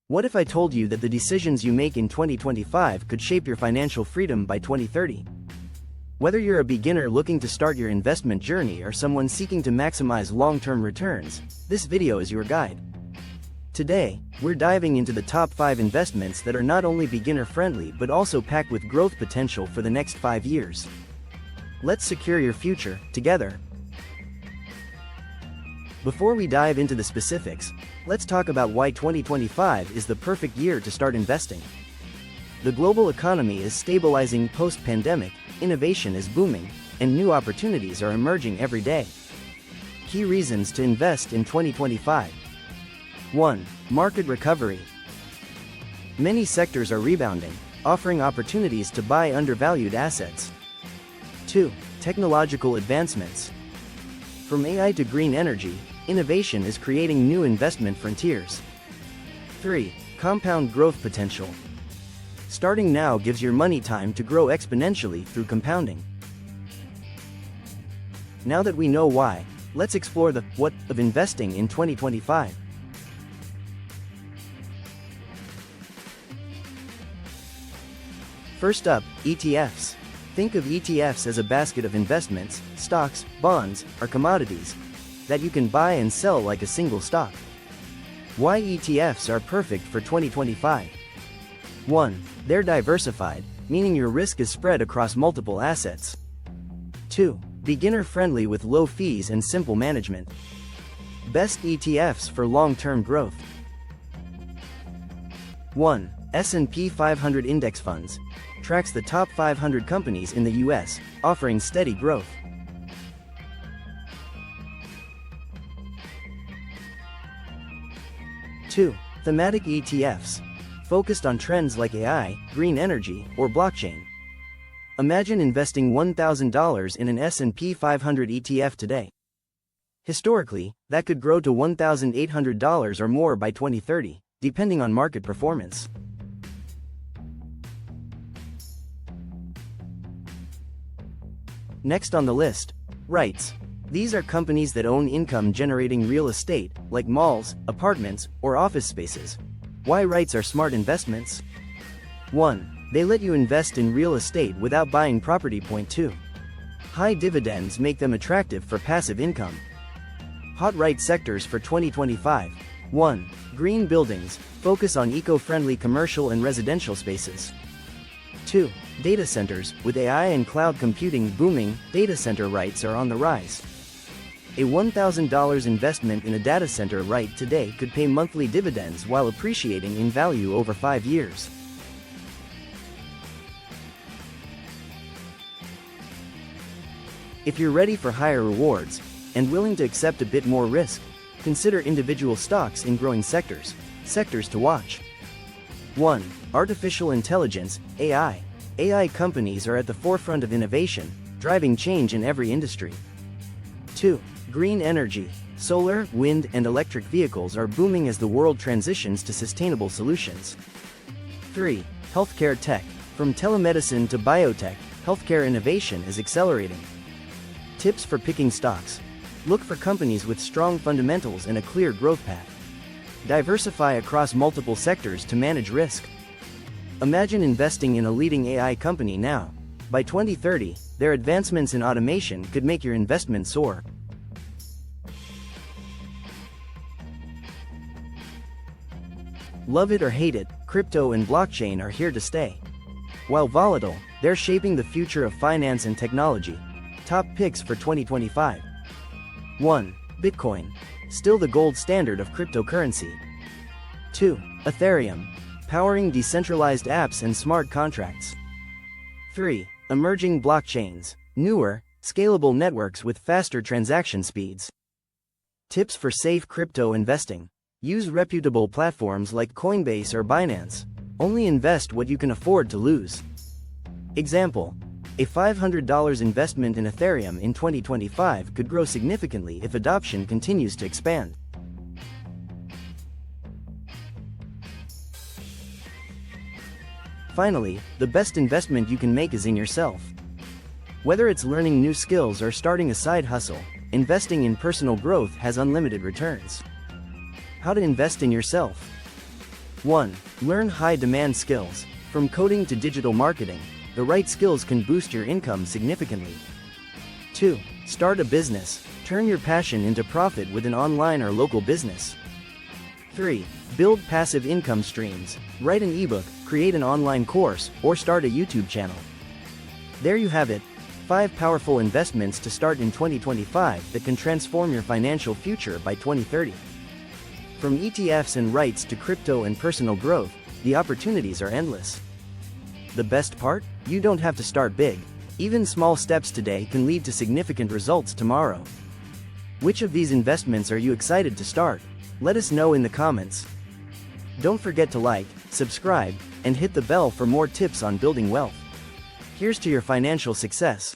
What if I told you that the decisions you make in 2025 could shape your financial freedom by 2030? Whether you're a beginner looking to start your investment journey or someone seeking to maximize long-term returns, this video is your guide. Today, we're diving into the top 5 investments that are not only beginner-friendly but also packed with growth potential for the next 5 years. Let's secure your future, together. Before we dive into the specifics, let's talk about why 2025 is the perfect year to start investing. The global economy is stabilizing post-pandemic, innovation is booming, and new opportunities are emerging every day. Key reasons to invest in 2025. 1. Market recovery. Many sectors are rebounding, offering opportunities to buy undervalued assets. 2. Technological advancements. From AI to green energy, innovation is creating new investment frontiers. 3. Compound growth potential. Starting now gives your money time to grow exponentially through compounding. Now that we know why, let's explore the what of investing in 2025. First up, ETFs. Think of ETFs as a basket of investments, stocks, bonds, or commodities that you can buy and sell like a single stock. Why ETFs are perfect for 2025? 1. They're diversified, meaning your risk is spread across multiple assets. 2. Beginner-friendly with low fees and simple management. Best ETFs for long-term growth. 1. S&P 500 Index Funds. Tracks the top 500 companies in the US, offering steady growth. 2. Thematic ETFs. Focused on trends like AI, green energy, or blockchain. Imagine investing $1,000 in an S&P 500 ETF today. Historically, that could grow to $1,800 or more by 2030, depending on market performance. Next on the list, REITs. These are companies that own income-generating real estate, like malls, apartments, or office spaces. Why REITs are smart investments? 1. They let you invest in real estate without buying property. 2. High dividends make them attractive for passive income. Hot REIT sectors for 2025. 1. Green buildings. Focus on eco-friendly commercial and residential spaces. 2. Data centers. With AI and cloud computing booming, data center REITs are on the rise. A $1,000 investment in a data center REIT today could pay monthly dividends while appreciating in value over 5 years. If you're ready for higher rewards and willing to accept a bit more risk, consider individual stocks in growing sectors. Sectors to watch. 1. Artificial intelligence, AI. AI companies are at the forefront of innovation, driving change in every industry. 2. Green energy. Solar, wind, and electric vehicles are booming as the world transitions to sustainable solutions. 3. Healthcare tech. From telemedicine to biotech, healthcare innovation is accelerating. Tips for picking stocks. Look for companies with strong fundamentals and a clear growth path. Diversify across multiple sectors to manage risk. Imagine investing in a leading AI company now. By 2030, their advancements in automation could make your investment soar. Love it or hate it, crypto and blockchain are here to stay. While volatile, they're shaping the future of finance and technology. Top picks for 2025. 1. Bitcoin. Still the gold standard of cryptocurrency. 2. Ethereum. Powering decentralized apps and smart contracts. 3. Emerging blockchains. Newer, scalable networks with faster transaction speeds. Tips for safe crypto investing. Use reputable platforms like Coinbase or Binance. Only invest what you can afford to lose. Example: a $500 investment in Ethereum in 2025 could grow significantly if adoption continues to expand. Finally, the best investment you can make is in yourself. Whether it's learning new skills or starting a side hustle, investing in personal growth has unlimited returns. How to invest in yourself. 1. Learn high-demand skills. From coding to digital marketing, the right skills can boost your income significantly. 2. Start a business. Turn your passion into profit with an online or local business. 3. Build passive income streams. Write an ebook, create an online course, or start a YouTube channel. There you have it. 5 powerful investments to start in 2025 that can transform your financial future by 2030. From ETFs and REITs to crypto and personal growth, the opportunities are endless. The best part? You don't have to start big. Even small steps today can lead to significant results tomorrow. Which of these investments are you excited to start? Let us know in the comments. Don't forget to like, subscribe, and hit the bell for more tips on building wealth. Here's to your financial success.